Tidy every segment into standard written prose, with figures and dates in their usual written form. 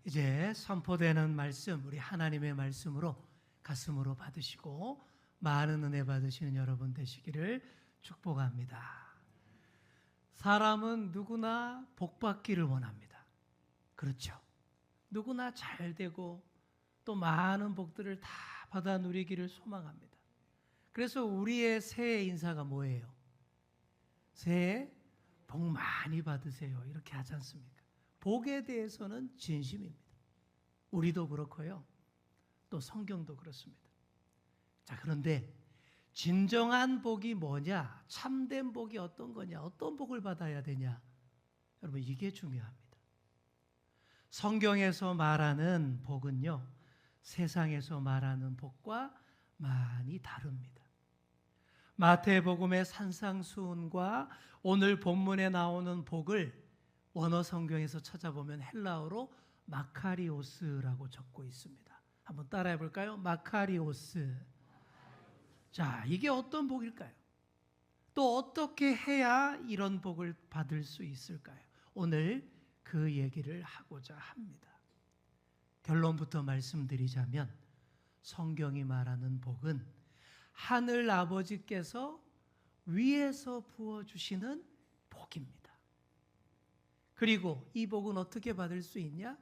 이제 선포되는 말씀, 우리 하나님의 말씀으로 가슴으로 받으시고 많은 은혜 받으시는 여러분 되시기를 축복합니다. 사람은 누구나 복 받기를 원합니다. 그렇죠? 누구나 잘 되고 또 많은 복들을 다 받아 누리기를 소망합니다. 그래서 우리의 새해 인사가 뭐예요? 새해 복 많이 받으세요. 이렇게 하지 않습니까? 복에 대해서는 진심입니다. 우리도 그렇고요. 또 성경도 그렇습니다. 자, 그런데 진정한 복이 뭐냐? 참된 복이 어떤 거냐? 어떤 복을 받아야 되냐? 여러분, 이게 중요합니다. 성경에서 말하는 복은요, 세상에서 말하는 복과 많이 다릅니다. 마태복음의 산상수훈과 오늘 본문에 나오는 복을 원어 성경에서 찾아보면 헬라어로 마카리오스라고 적고 있습니다. 한번 따라해 볼까요? 마카리오스. 자, 이게 어떤 복일까요? 또 어떻게 해야 이런 복을 받을 수 있을까요? 오늘 그 얘기를 하고자 합니다. 결론부터 말씀드리자면 성경이 말하는 복은 하늘 아버지께서 위에서 부어주시는 복입니다. 그리고 이 복은 어떻게 받을 수 있냐?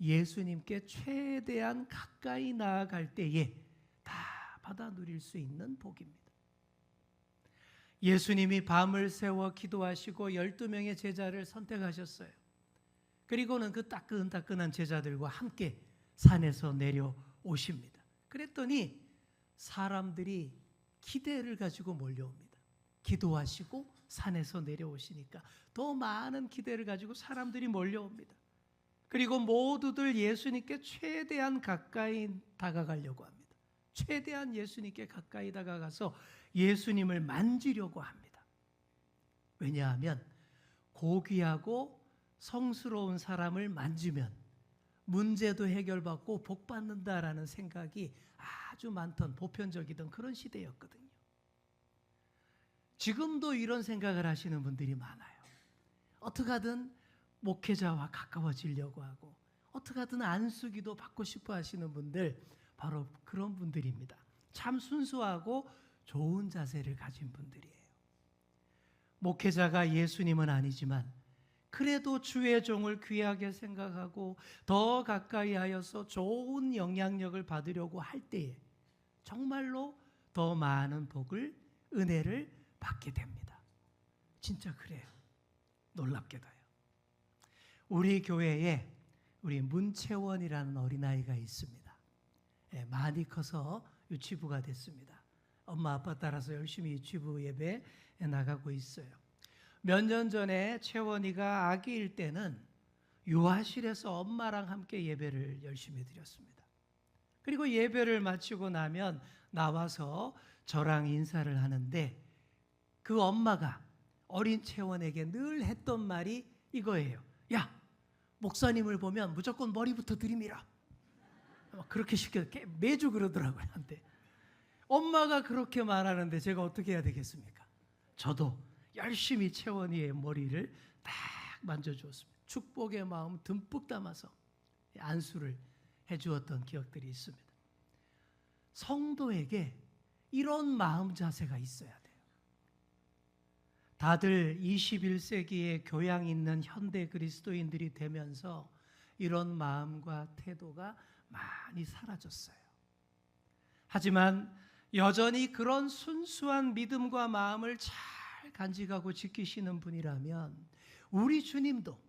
예수님께 최대한 가까이 나아갈 때에 다 받아 누릴 수 있는 복입니다. 예수님이 밤을 새워 기도하시고 12명의 제자를 선택하셨어요. 그리고는 그 따끈따끈한 제자들과 함께 산에서 내려오십니다. 그랬더니 사람들이 기대를 가지고 몰려옵니다. 기도하시고 산에서 내려오시니까 더 많은 기대를 가지고 사람들이 몰려옵니다. 그리고 모두들 예수님께 최대한 가까이 다가가려고 합니다. 최대한 예수님께 가까이 다가가서 예수님을 만지려고 합니다. 왜냐하면 고귀하고 성스러운 사람을 만지면 문제도 해결받고 복 받는다라는 생각이 아주 많던 보편적이던 그런 시대였거든요. 지금도 이런 생각을 하시는 분들이 많아요. 어떻게 하든 목회자와 가까워지려고 하고 어떻게 하든 안수기도 받고 싶어 하시는 분들, 바로 그런 분들입니다. 참 순수하고 좋은 자세를 가진 분들이에요. 목회자가 예수님은 아니지만 그래도 주의 종을 귀하게 생각하고 더 가까이 하여서 좋은 영향력을 받으려고 할 때에 정말로 더 많은 복을, 은혜를 받게 됩니다. 진짜 그래요. 놀랍게도요. 우리 교회에 우리 문채원이라는 어린아이가 있습니다. 많이 커서 유치부가 됐습니다. 엄마 아빠 따라서 열심히 유치부 예배에 나가고 있어요. 몇 년 전에 채원이가 아기일 때는 유아실에서 엄마랑 함께 예배를 열심히 드렸습니다. 그리고 예배를 마치고 나면 나와서 저랑 인사를 하는데 그 엄마가 어린 채원에게 늘 했던 말이 이거예요. 야, 목사님을 보면 무조건 머리부터 들이밀어. 그렇게 매주 그러더라고요. 한테. 엄마가 그렇게 말하는데 제가 어떻게 해야 되겠습니까? 저도 열심히 채원이의 머리를 딱 만져주었습니다. 축복의 마음 듬뿍 담아서 안수를 해주었던 기억들이 있습니다. 성도에게 이런 마음 자세가 있어야 돼요. 다들 21세기에 교양 있는 현대 그리스도인들이 되면서 이런 마음과 태도가 많이 사라졌어요. 하지만 여전히 그런 순수한 믿음과 마음을 잘 간직하고 지키시는 분이라면 우리 주님도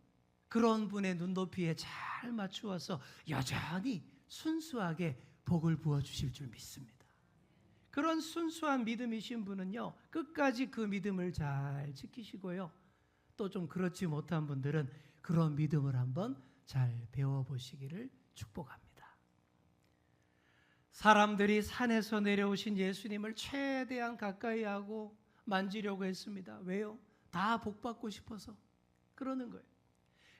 그런 분의 눈높이에 잘 맞추어서 여전히 순수하게 복을 부어주실 줄 믿습니다. 그런 순수한 믿음이신 분은요, 끝까지 그 믿음을 잘 지키시고요, 또 좀 그렇지 못한 분들은 그런 믿음을 한번 잘 배워보시기를 축복합니다. 사람들이 산에서 내려오신 예수님을 최대한 가까이 하고 만지려고 했습니다. 왜요? 다 복받고 싶어서 그러는 거예요.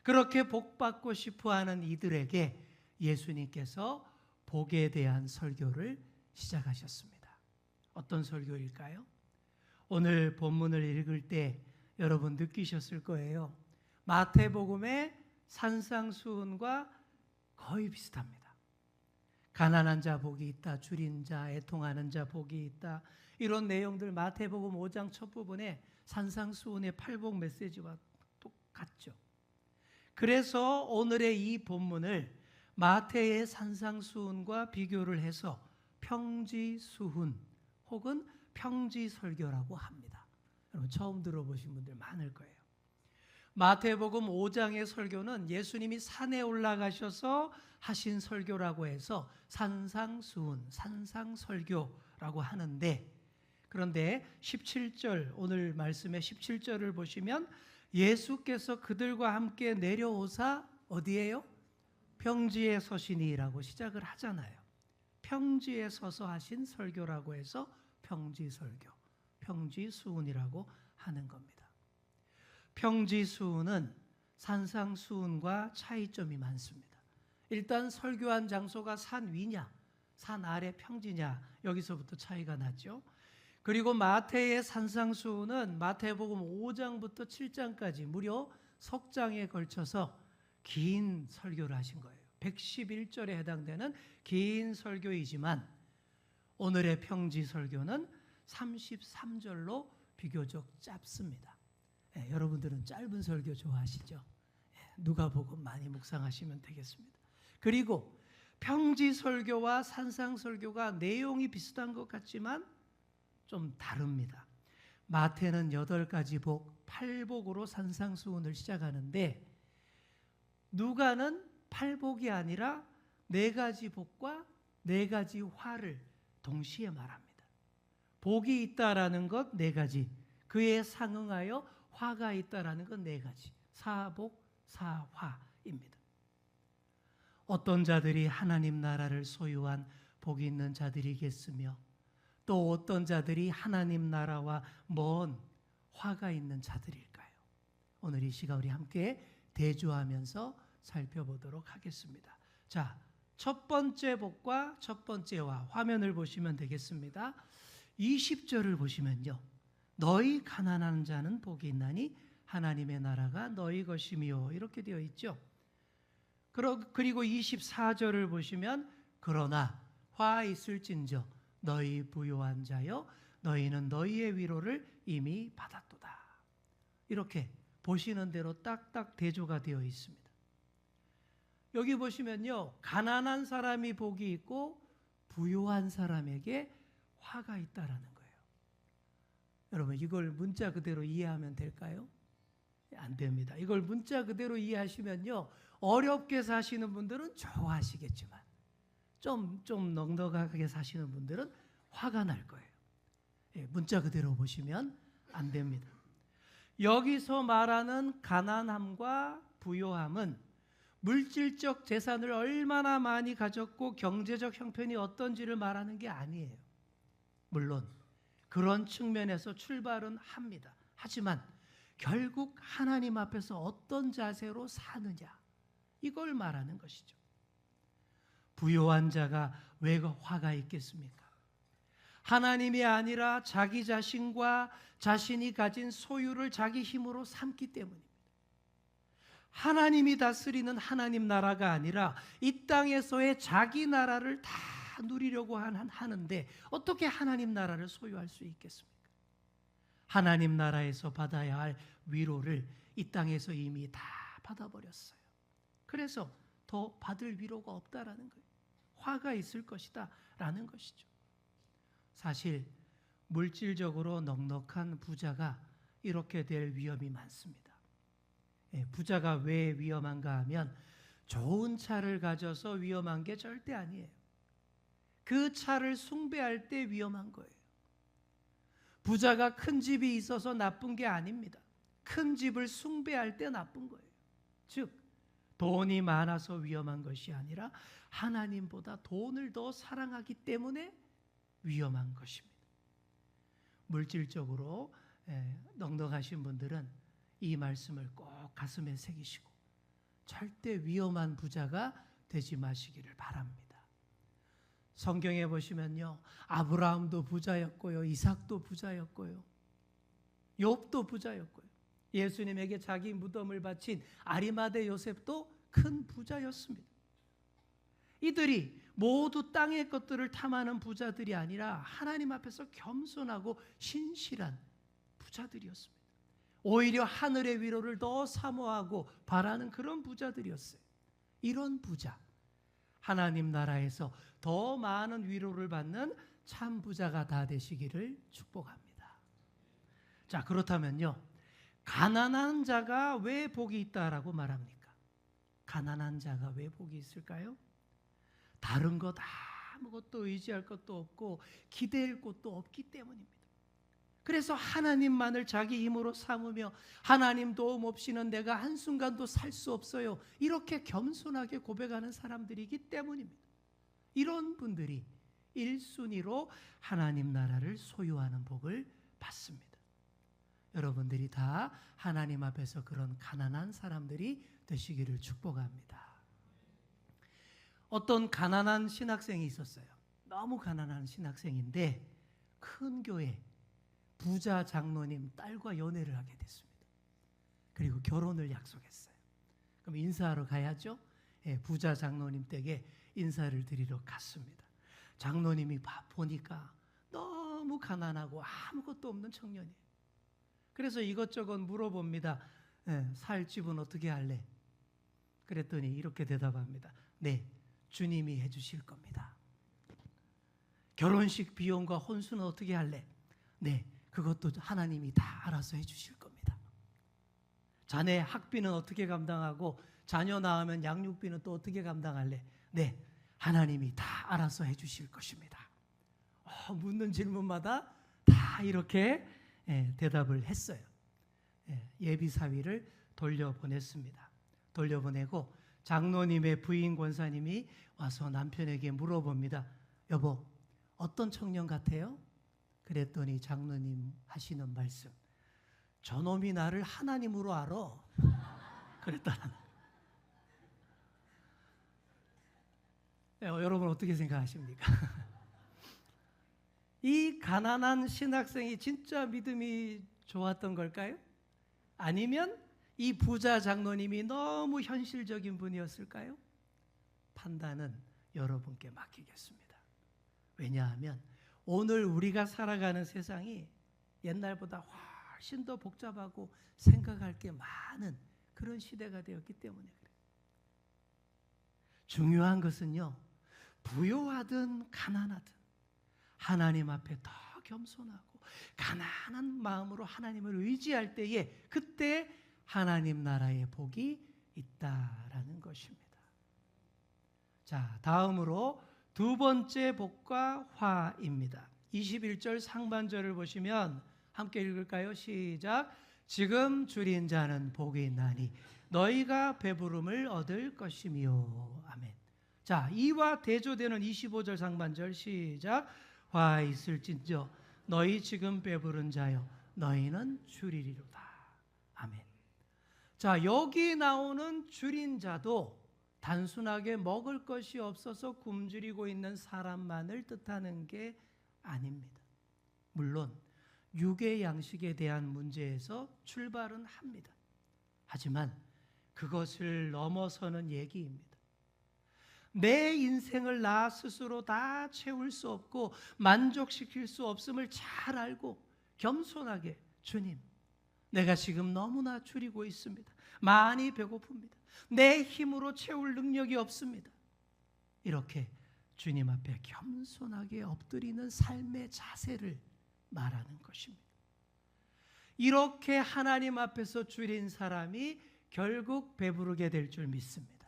그렇게 복받고 싶어하는 이들에게 예수님께서 복에 대한 설교를 시작하셨습니다. 어떤 설교일까요? 오늘 본문을 읽을 때 여러분 느끼셨을 거예요. 마태복음의 산상수훈과 거의 비슷합니다. 가난한 자 복이 있다, 줄인 자, 애통하는 자 복이 있다, 이런 내용들 마태복음 5장 첫 부분에 산상수훈의 팔복 메시지와 똑같죠. 그래서 오늘의 이 본문을 마태의 산상수훈과 비교를 해서 평지수훈 혹은 평지설교라고 합니다. 여러분 처음 들어보신 분들 많을 거예요. 마태복음 5장의 설교는 예수님이 산에 올라가셔서 하신 설교라고 해서 산상수훈, 산상설교라고 하는데, 그런데 17절, 오늘 말씀의 17절을 보시면 예수께서 그들과 함께 내려오사 어디예요? 평지에 서시니라고 시작을 하잖아요. 평지에 서서 하신 설교라고 해서 평지설교, 평지수훈이라고 하는 겁니다. 평지수훈은 산상수훈과 차이점이 많습니다. 일단 설교한 장소가 산 위냐, 산 아래 평지냐, 여기서부터 차이가 나죠. 그리고 마태의 산상수훈은 마태복음 5장부터 7장까지 무려 석 장에 걸쳐서 긴 설교를 하신 거예요. 111절에 해당되는 긴 설교이지만 오늘의 평지 설교는 33절로 비교적 짧습니다. 여러분들은 짧은 설교 좋아하시죠? 누가복음 많이 묵상하시면 되겠습니다. 그리고 평지 설교와 산상 설교가 내용이 비슷한 것 같지만 좀 다릅니다. 마태는 8가지 복, 8복으로 산상수훈을 시작하는데 누가는 8복이 아니라 4가지 복과 4가지 화를 동시에 말합니다. 복이 있다라는 것 4가지, 그에 상응하여 화가 있다라는 것 4가지, 사복, 사화입니다. 어떤 자들이 하나님 나라를 소유한 복이 있는 자들이겠으며 또 어떤 자들이 하나님 나라와 먼 화가 있는 자들일까요? 오늘 이 시간 우리 함께 대조하면서 살펴보도록 하겠습니다. 자, 첫 번째 복과 첫 번째 화, 화면을 보시면 되겠습니다. 20절을 보시면요, 너희 가난한 자는 복이 있나니 하나님의 나라가 너희 것이며, 이렇게 되어 있죠. 그리고 24절을 보시면 그러나 화 있을진저 너희 부요한 자여 너희는 너희의 위로를 이미 받았도다. 이렇게 보시는 대로 딱딱 대조가 되어 있습니다. 여기 보시면요, 가난한 사람이 복이 있고 부요한 사람에게 화가 있다라는 거예요. 여러분 이걸 문자 그대로 이해하면 될까요? 안 됩니다. 이걸 문자 그대로 이해하시면요, 어렵게 사시는 분들은 좋아하시겠지만 좀 넉넉하게 사시는 분들은 화가 날 거예요. 문자 그대로 보시면 안 됩니다. 여기서 말하는 가난함과 부요함은 물질적 재산을 얼마나 많이 가졌고 경제적 형편이 어떤지를 말하는 게 아니에요. 물론 그런 측면에서 출발은 합니다. 하지만 결국 하나님 앞에서 어떤 자세로 사느냐, 이걸 말하는 것이죠. 부요한 자가 왜 화가 있겠습니까? 하나님이 아니라 자기 자신과 자신이 가진 소유를 자기 힘으로 삼기 때문입니다. 하나님이 다스리는 하나님 나라가 아니라 이 땅에서의 자기 나라를 다 누리려고 하는데 어떻게 하나님 나라를 소유할 수 있겠습니까? 하나님 나라에서 받아야 할 위로를 이 땅에서 이미 다 받아버렸어요. 그래서 더 받을 위로가 없다라는 거예요. 화가 있을 것이다 라는 것이죠. 사실 물질적으로 넉넉한 부자가 이렇게 될 위험이 많습니다. 부자가 왜 위험한가 하면 좋은 차를 가져서 위험한 게 절대 아니에요. 그 차를 숭배할 때 위험한 거예요. 부자가 큰 집이 있어서 나쁜 게 아닙니다. 큰 집을 숭배할 때 나쁜 거예요. 즉 돈이 많아서 위험한 것이 아니라 하나님보다 돈을 더 사랑하기 때문에 위험한 것입니다. 물질적으로 넉넉하신 분들은 이 말씀을 꼭 가슴에 새기시고 절대 위험한 부자가 되지 마시기를 바랍니다. 성경에 보시면요, 아브라함도 부자였고요, 이삭도 부자였고요, 욥도 부자였고요, 예수님에게 자기 무덤을 바친 아리마대 요셉도 큰 부자였습니다. 이들이 모두 땅의 것들을 탐하는 부자들이 아니라 하나님 앞에서 겸손하고 신실한 부자들이었습니다. 오히려 하늘의 위로를 더 사모하고 바라는 그런 부자들이었어요. 이런 부자, 하나님 나라에서 더 많은 위로를 받는 참 부자가 다 되시기를 축복합니다. 자, 그렇다면요, 가난한 자가 왜 복이 있다라고 말합니까? 가난한 자가 왜 복이 있을까요? 다른 것 아무것도 의지할 것도 없고 기댈 곳도 없기 때문입니다. 그래서 하나님만을 자기 힘으로 삼으며 하나님 도움 없이는 내가 한순간도 살 수 없어요, 이렇게 겸손하게 고백하는 사람들이기 때문입니다. 이런 분들이 1순위로 하나님 나라를 소유하는 복을 받습니다. 여러분들이 다 하나님 앞에서 그런 가난한 사람들이 되시기를 축복합니다. 어떤 가난한 신학생이 있었어요. 너무 가난한 신학생인데 큰 교회 부자 장로님 딸과 연애를 하게 됐습니다. 그리고 결혼을 약속했어요. 그럼 인사하러 가야죠. 부자 장로님 댁에 인사를 드리러 갔습니다. 장로님이 보니까 너무 가난하고 아무것도 없는 청년이에요. 그래서 이것저것 물어봅니다. 살 집은 어떻게 할래? 그랬더니 이렇게 대답합니다. 네, 주님이 해주실 겁니다. 결혼식 비용과 혼수는 어떻게 할래? 네, 그것도 하나님이 다 알아서 해주실 겁니다. 자네 학비는 어떻게 감당하고 자녀 낳으면 양육비는 또 어떻게 감당할래? 네, 하나님이 다 알아서 해주실 것입니다. 묻는 질문마다 다 이렇게 대답을 했어요. 예비사위를 돌려보냈습니다. 돌려보내고 장로님의 부인 권사님이 와서 남편에게 물어봅니다. 여보, 어떤 청년 같아요? 그랬더니 장로님 하시는 말씀, 저놈이 나를 하나님으로 알아. 그랬다는. 여러분 어떻게 생각하십니까? 이 가난한 신학생이 진짜 믿음이 좋았던 걸까요? 아니면 이 부자 장로님이 너무 현실적인 분이었을까요? 판단은 여러분께 맡기겠습니다. 왜냐하면 오늘 우리가 살아가는 세상이 옛날보다 훨씬 더 복잡하고 생각할 게 많은 그런 시대가 되었기 때문에 그래요. 중요한 것은요, 부요하든 가난하든 하나님 앞에 더 겸손하고 가난한 마음으로 하나님을 의지할 때에 그때 하나님 나라의 복이 있다라는 것입니다. 자, 다음으로 두 번째 복과 화입니다. 21절 상반절을 보시면 함께 읽을까요? 시작. 지금 줄인 자는 복이 있나니 너희가 배부름을 얻을 것이며. 아멘. 자, 이와 대조되는 25절 상반절 시작. 화 있을진저 너희 지금 배부른 자여 너희는 줄이리로다. 아멘. 자, 여기 나오는 줄인 자도 단순하게 먹을 것이 없어서 굶주리고 있는 사람만을 뜻하는 게 아닙니다. 물론 육의 양식에 대한 문제에서 출발은 합니다. 하지만 그것을 넘어서는 얘기입니다. 내 인생을 나 스스로 다 채울 수 없고 만족시킬 수 없음을 잘 알고 겸손하게, 주님, 내가 지금 너무나 줄이고 있습니다. 많이 배고픕니다. 내 힘으로 채울 능력이 없습니다. 이렇게 주님 앞에 겸손하게 엎드리는 삶의 자세를 말하는 것입니다. 이렇게 하나님 앞에서 줄인 사람이 결국 배부르게 될 줄 믿습니다.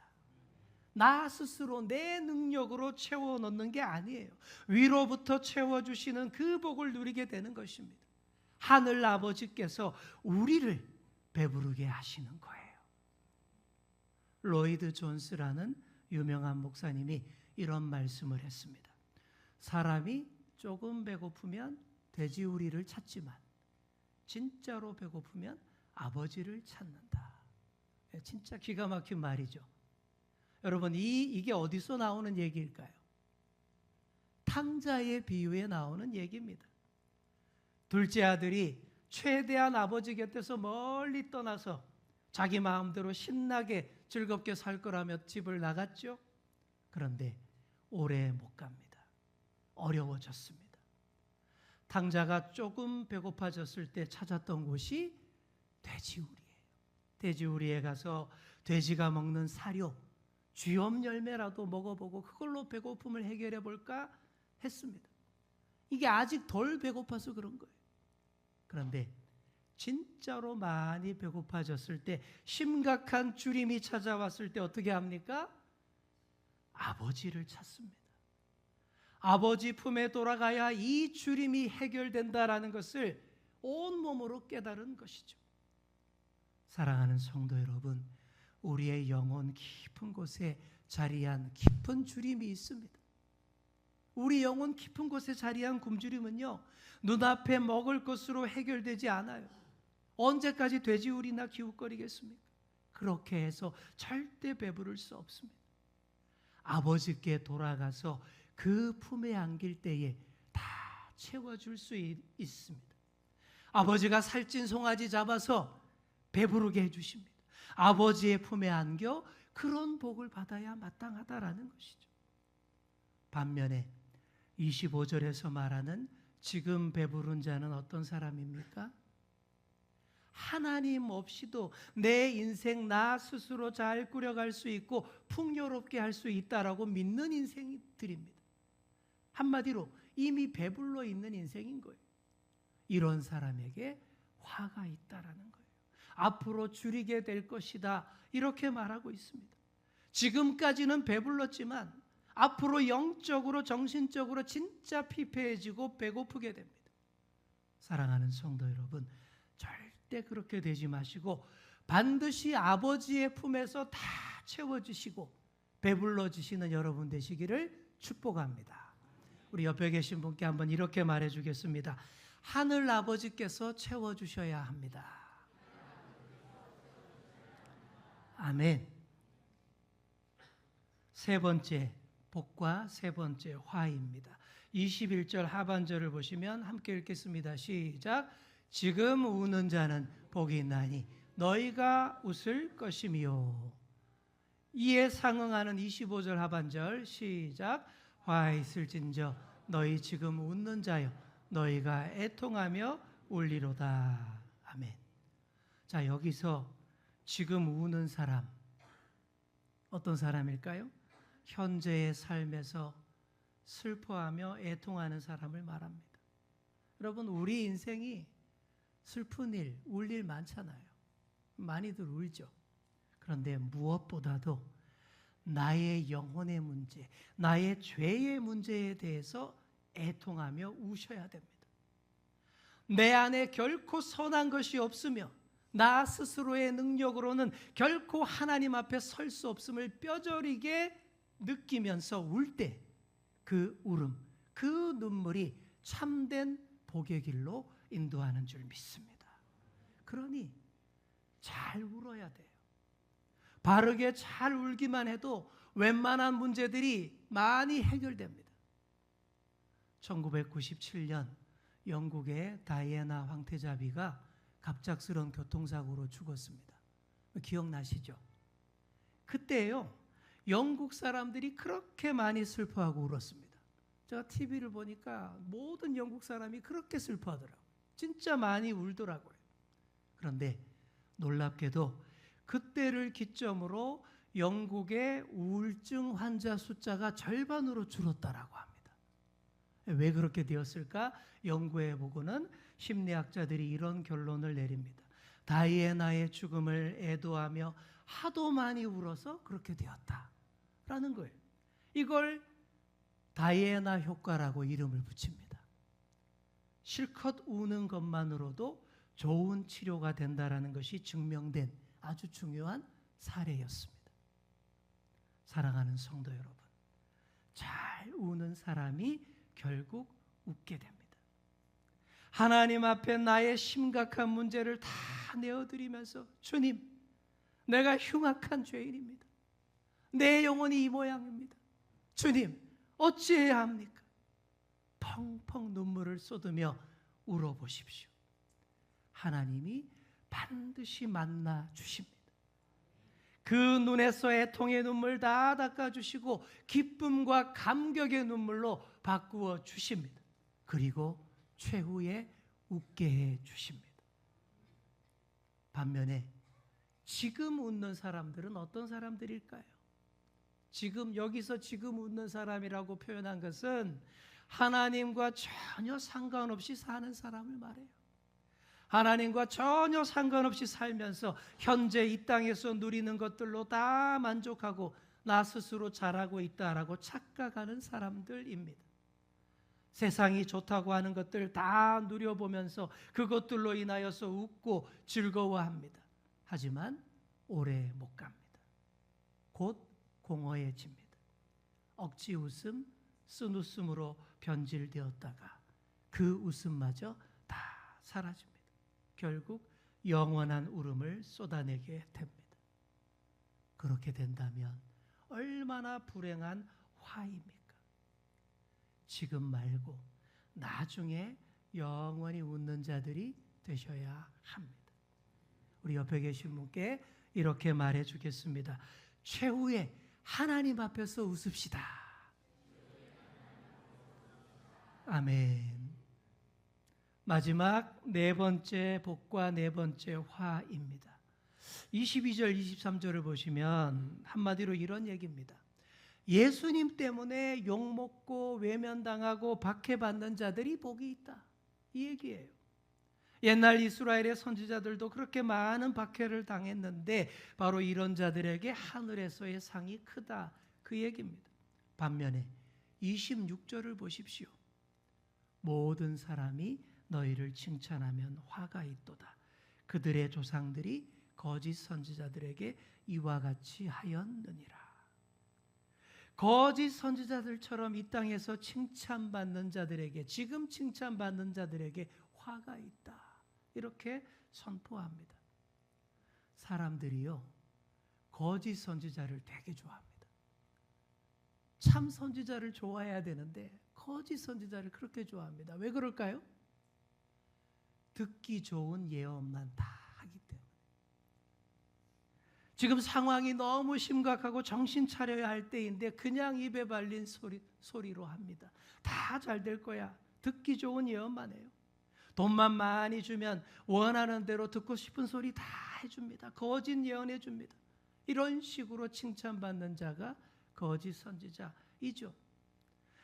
나 스스로 내 능력으로 채워 넣는 게 아니에요. 위로부터 채워주시는 그 복을 누리게 되는 것입니다. 하늘 아버지께서 우리를 배부르게 하시는 거예요. 로이드 존스라는 유명한 목사님이 이런 말씀을 했습니다. 사람이 조금 배고프면 돼지우리를 찾지만 진짜로 배고프면 아버지를 찾는다. 진짜 기가 막힌 말이죠. 여러분, 이게 어디서 나오는 얘기일까요? 탕자의 비유에 나오는 얘기입니다. 둘째 아들이 최대한 아버지 곁에서 멀리 떠나서 자기 마음대로 신나게 즐겁게 살 거라며 집을 나갔죠. 그런데 오래 못 갑니다. 어려워졌습니다. 탕자가 조금 배고파졌을 때 찾았던 곳이 돼지우리예요. 돼지우리에 가서 돼지가 먹는 사료, 쥐엄 열매라도 먹어보고 그걸로 배고픔을 해결해 볼까 했습니다. 이게 아직 덜 배고파서 그런 거예요. 그런데 진짜로 많이 배고파졌을 때, 심각한 주림이 찾아왔을 때 어떻게 합니까? 아버지를 찾습니다. 아버지 품에 돌아가야 이 주림이 해결된다라는 것을 온몸으로 깨달은 것이죠. 사랑하는 성도 여러분, 우리의 영혼 깊은 곳에 자리한 깊은 주림이 있습니다. 우리 영혼 깊은 곳에 자리한 굶주림은요, 눈앞에 먹을 것으로 해결되지 않아요. 언제까지 돼지우리나 기웃거리겠습니까? 그렇게 해서 절대 배부를 수 없습니다. 아버지께 돌아가서 그 품에 안길 때에 다 채워줄 수 있습니다. 아버지가 살찐 송아지 잡아서 배부르게 해주십니다. 아버지의 품에 안겨 그런 복을 받아야 마땅하다라는 것이죠. 반면에 25절에서 말하는 지금 배부른 자는 어떤 사람입니까? 하나님 없이도 내 인생 나 스스로 잘 꾸려갈 수 있고 풍요롭게 할 수 있다라고 믿는 인생들입니다. 한마디로 이미 배불러 있는 인생인 거예요. 이런 사람에게 화가 있다라는 거예요. 앞으로 줄이게 될 것이다, 이렇게 말하고 있습니다. 지금까지는 배불렀지만 앞으로 영적으로 정신적으로 진짜 피폐해지고 배고프게 됩니다. 사랑하는 성도 여러분, 절대 그렇게 되지 마시고 반드시 아버지의 품에서 다 채워주시고 배불러주시는 여러분 되시기를 축복합니다. 우리 옆에 계신 분께 한번 이렇게 말해주겠습니다. 하늘 아버지께서 채워주셔야 합니다. 아멘. 세 번째 복과 세 번째 화입니다. 21절 하반절을 보시면 함께 읽겠습니다. 시작. 지금 우는 자는 복이 있나니 너희가 웃을 것이미요. 이에 상응하는 25절 하반절 시작. 화 있을진저 너희 지금 웃는 자여 너희가 애통하며 울리로다. 아멘. 자, 여기서 지금 우는 사람 어떤 사람일까요? 현재의 삶에서 슬퍼하며 애통하는 사람을 말합니다. 여러분, 우리 인생이 슬픈 일, 울 일 많잖아요. 많이들 울죠. 그런데 무엇보다도 나의 영혼의 문제, 나의 죄의 문제에 대해서 애통하며 우셔야 됩니다. 내 안에 결코 선한 것이 없으며 나 스스로의 능력으로는 결코 하나님 앞에 설 수 없음을 뼈저리게 느끼면서 울 때 그 울음, 그 눈물이 참된 복의 길로 인도하는 줄 믿습니다. 그러니 잘 울어야 돼요. 바르게 잘 울기만 해도 웬만한 문제들이 많이 해결됩니다. 1997년 영국의 다이애나 황태자비가 갑작스러운 교통사고로 죽었습니다. 기억나시죠? 그때요, 영국 사람들이 그렇게 많이 슬퍼하고 울었습니다. 제가 TV를 보니까 모든 영국 사람이 그렇게 슬퍼하더라고요. 진짜 많이 울더라고요. 그런데 놀랍게도 그때를 기점으로 영국의 우울증 환자 숫자가 절반으로 줄었다라고 합니다. 왜 그렇게 되었을까? 연구해 보고는 심리학자들이 이런 결론을 내립니다. 다이애나의 죽음을 애도하며 하도 많이 울어서 그렇게 되었다라는 거예요. 이걸 다이애나 효과라고 이름을 붙입니다. 실컷 우는 것만으로도 좋은 치료가 된다라는 것이 증명된 아주 중요한 사례였습니다. 사랑하는 성도 여러분, 잘 우는 사람이 결국 웃게 됩니다. 하나님 앞에 나의 심각한 문제를 다 내어드리면서 주님, 내가 흉악한 죄인입니다. 내 영혼이 이 모양입니다. 주님, 어찌해야 합니까? 펑펑 눈물을 쏟으며 울어보십시오. 하나님이 반드시 만나 주십니다. 그 눈에서 애통의 눈물 다 닦아주시고 기쁨과 감격의 눈물로 바꾸어 주십니다. 그리고 최후에 웃게 해 주십니다. 반면에 지금 웃는 사람들은 어떤 사람들일까요? 지금 여기서 지금 웃는 사람이라고 표현한 것은 하나님과 전혀 상관없이 사는 사람을 말해요. 하나님과 전혀 상관없이 살면서 현재 이 땅에서 누리는 것들로 다 만족하고 나 스스로 잘하고 있다라고 착각하는 사람들입니다. 세상이 좋다고 하는 것들 다 누려보면서 그것들로 인하여서 웃고 즐거워합니다. 하지만 오래 못 갑니다. 곧 공허해집니다. 억지 웃음, 쓴 웃음으로 변질되었다가 그 웃음마저 다 사라집니다. 결국 영원한 울음을 쏟아내게 됩니다. 그렇게 된다면 얼마나 불행한 화입니까? 지금 말고 나중에 영원히 웃는 자들이 되셔야 합니다. 우리 옆에 계신 분께 이렇게 말해 주겠습니다. 최후에 하나님 앞에서 웃읍시다. 아멘. 마지막 네 번째 복과 네 번째 화입니다. 22절 23절을 보시면 한마디로 이런 얘기입니다. 예수님 때문에 욕먹고 외면당하고 박해받는 자들이 복이 있다. 이 얘기예요. 옛날 이스라엘의 선지자들도 그렇게 많은 박해를 당했는데 바로 이런 자들에게 하늘에서의 상이 크다. 그 얘기입니다. 반면에 26절을 보십시오. 모든 사람이 너희를 칭찬하면 화가 있도다. 그들의 조상들이 거짓 선지자들에게 이와 같이 하였느니라. 거짓 선지자들처럼 이 땅에서 칭찬받는 자들에게, 지금 칭찬받는 자들에게 화가 있다. 이렇게 선포합니다. 사람들이요, 거짓 선지자를 되게 좋아합니다. 참 선지자를 좋아해야 되는데 거짓 선지자를 그렇게 좋아합니다. 왜 그럴까요? 듣기 좋은 예언만 다 하기 때문에. 지금 상황이 너무 심각하고 정신 차려야 할 때인데 그냥 입에 발린 소리로 합니다. 다 잘 될 거야. 듣기 좋은 예언만 해요. 돈만 많이 주면 원하는 대로 듣고 싶은 소리 다 해줍니다. 거짓 예언해 줍니다. 이런 식으로 칭찬받는 자가 거짓 선지자이죠.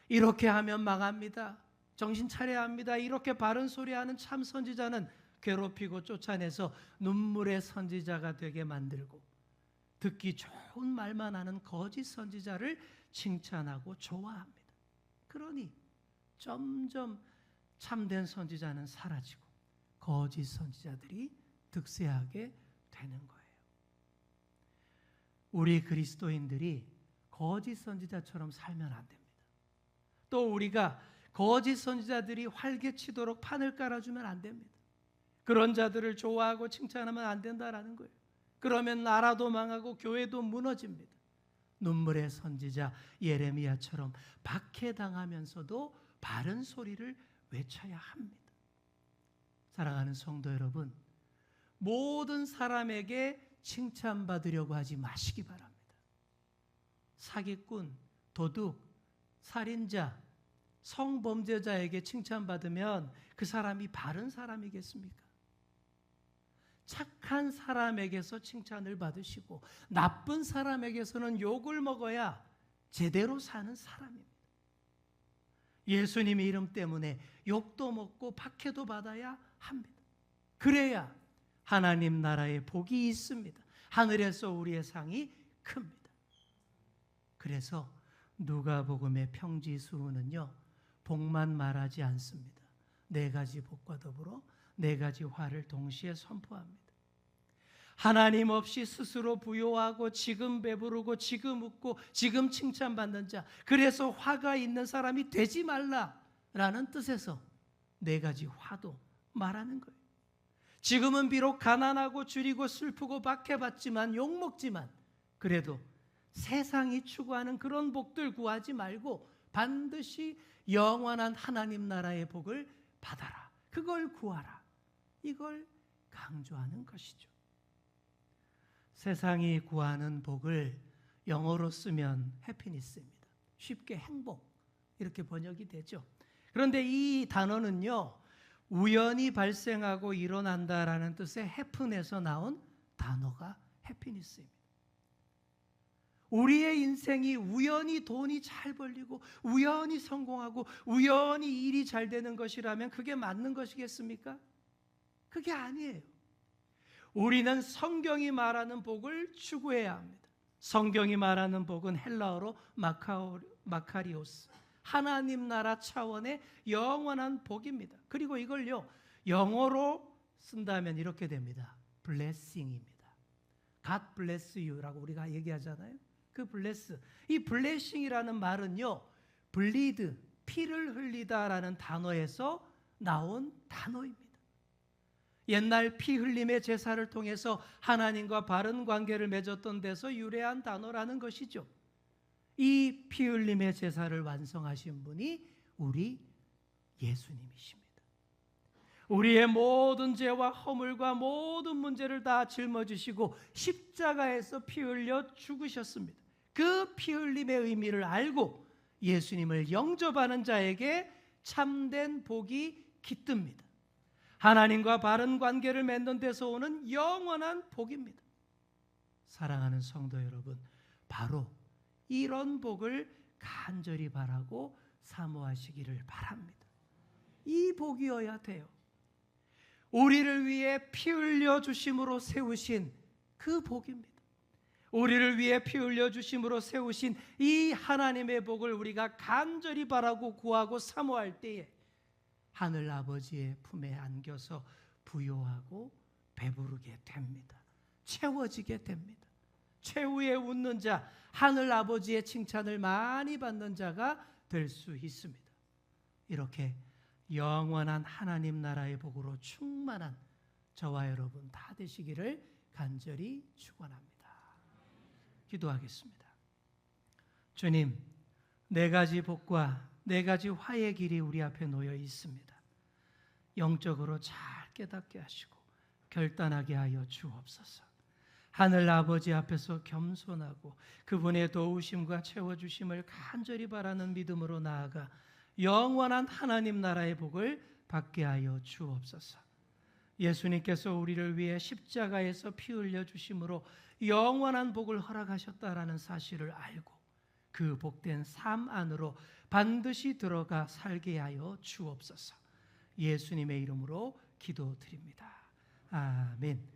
이렇게 하면 망합니다. 정신 차려야 합니다. 이렇게 바른 소리하는 참 선지자는 괴롭히고 쫓아내서 눈물의 선지자가 되게 만들고, 듣기 좋은 말만 하는 거짓 선지자를 칭찬하고 좋아합니다. 그러니 점점 참된 선지자는 사라지고 거짓 선지자들이 득세하게 되는 거예요. 우리 그리스도인들이 거짓 선지자처럼 살면 안 됩니다. 또 우리가 거짓 선지자들이 활개치도록 판을 깔아주면 안 됩니다. 그런 자들을 좋아하고 칭찬하면 안 된다라는 거예요. 그러면 나라도 망하고 교회도 무너집니다. 눈물의 선지자 예레미야처럼 박해당하면서도 바른 소리를 외쳐야 합니다. 사랑하는 성도 여러분, 모든 사람에게 칭찬받으려고 하지 마시기 바랍니다. 사기꾼, 도둑, 살인자, 성범죄자에게 칭찬받으면 그 사람이 바른 사람이겠습니까? 착한 사람에게서 칭찬을 받으시고 나쁜 사람에게서는 욕을 먹어야 제대로 사는 사람입니다. 예수님의 이름 때문에 욕도 먹고 박해도 받아야 합니다. 그래야 하나님 나라의 복이 있습니다. 하늘에서 우리의 상이 큽니다. 그래서 누가복음의 평지수훈은요, 복만 말하지 않습니다. 네 가지 복과 더불어 네 가지 화를 동시에 선포합니다. 하나님 없이 스스로 부요하고 지금 배부르고 지금 웃고 지금 칭찬받는 자, 그래서 화가 있는 사람이 되지 말라라는 뜻에서 네 가지 화도 말하는 거예요. 지금은 비록 가난하고 줄이고 슬프고 박해받지만 욕먹지만 그래도 세상이 추구하는 그런 복들 구하지 말고 반드시 영원한 하나님 나라의 복을 받아라. 그걸 구하라. 이걸 강조하는 것이죠. 세상이 구하는 복을 영어로 쓰면 해피니스입니다. 쉽게 행복 이렇게 번역이 되죠. 그런데 이 단어는요, 우연히 발생하고 일어난다라는 뜻의 해픈에서 나온 단어가 해피니스입니다. 우리의 인생이 우연히 돈이 잘 벌리고 우연히 성공하고 우연히 일이 잘 되는 것이라면 그게 맞는 것이겠습니까? 그게 아니에요. 우리는 성경이 말하는 복을 추구해야 합니다. 성경이 말하는 복은 헬라어로 마카리오스, 하나님 나라 차원의 영원한 복입니다. 그리고 이걸요, 영어로 쓴다면 이렇게 됩니다. blessing입니다. God bless you라고 우리가 얘기하잖아요. 그 bless, 이 blessing이라는 말은요, bleed, 피를 흘리다라는 단어에서 나온 단어입니다. 옛날 피 흘림의 제사를 통해서 하나님과 바른 관계를 맺었던 데서 유래한 단어라는 것이죠. 이 피 흘림의 제사를 완성하신 분이 우리 예수님이십니다. 우리의 모든 죄와 허물과 모든 문제를 다 짊어지시고 십자가에서 피 흘려 죽으셨습니다. 그 피 흘림의 의미를 알고 예수님을 영접하는 자에게 참된 복이 깃듭니다. 하나님과 바른 관계를 맺는 데서 오는 영원한 복입니다. 사랑하는 성도 여러분, 바로 이런 복을 간절히 바라고 사모하시기를 바랍니다. 이 복이어야 돼요. 우리를 위해 피 흘려 주심으로 세우신 그 복입니다. 우리를 위해 피 흘려 주심으로 세우신 이 하나님의 복을 우리가 간절히 바라고 구하고 사모할 때에 하늘 아버지의 품에 안겨서 부요하고 배부르게 됩니다. 채워지게 됩니다. 최후에 웃는 자, 하늘 아버지의 칭찬을 많이 받는 자가 될 수 있습니다. 이렇게 영원한 하나님 나라의 복으로 충만한 저와 여러분 다 되시기를 간절히 축원합니다. 기도하겠습니다. 주님, 네 가지 복과 네 가지 화의 길이 우리 앞에 놓여 있습니다. 영적으로 잘 깨닫게 하시고 결단하게 하여 주옵소서. 하늘 아버지 앞에서 겸손하고 그분의 도우심과 채워주심을 간절히 바라는 믿음으로 나아가 영원한 하나님 나라의 복을 받게 하여 주옵소서. 예수님께서 우리를 위해 십자가에서 피 흘려 주심으로 영원한 복을 허락하셨다라는 사실을 알고 그 복된 삶 안으로 반드시 들어가 살게 하여 주옵소서. 예수님의 이름으로 기도드립니다. 아멘.